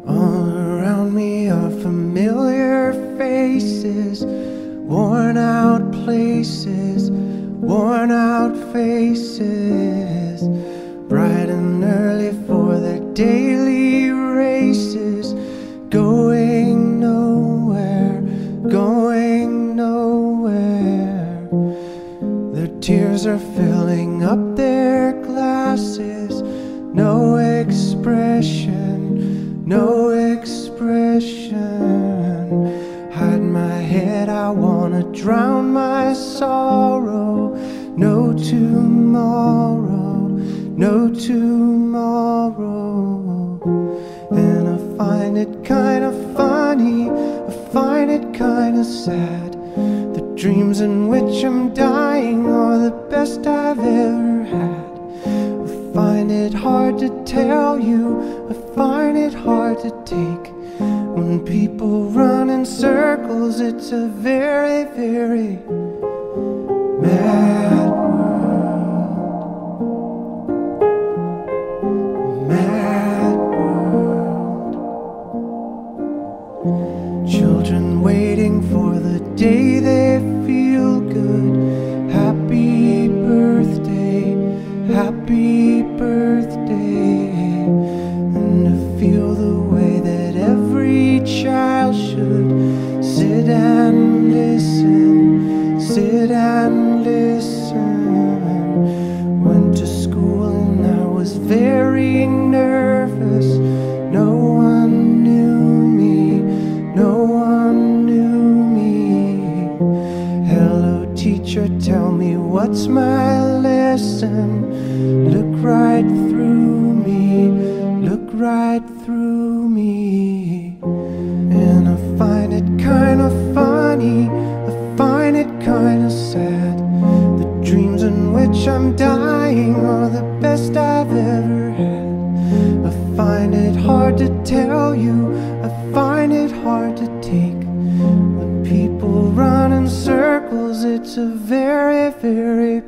All around me are familiar faces, worn out places, worn out faces, bright and early for their daily races, going nowhere, going nowhere. Their tears are filling up their glasses, no expression, no expression. Hide my head, I wanna drown my sorrow. No tomorrow, no tomorrow. And I find it kinda funny, I find it kinda sad. The dreams in which I'm dying are the best I've ever had. I find it hard to tell you, I find it hard to take. When people run in circles, it's a very, very mad world. Mad world. Children waiting for the day they feel good. Happy birthday, happy birthday. And to feel the way that every child should sit and listen, sit and listen. Went to school and I was very nervous. No one knew me, no one knew me. Hello teacher, tell me what's my lesson. Look right through me, look right through me. And I find it kinda funny, I find it kinda sad. The dreams in which I'm dying are the best I've ever had. I find it hard to tell you, I find it hard to take. When people run in circles, it's a very, very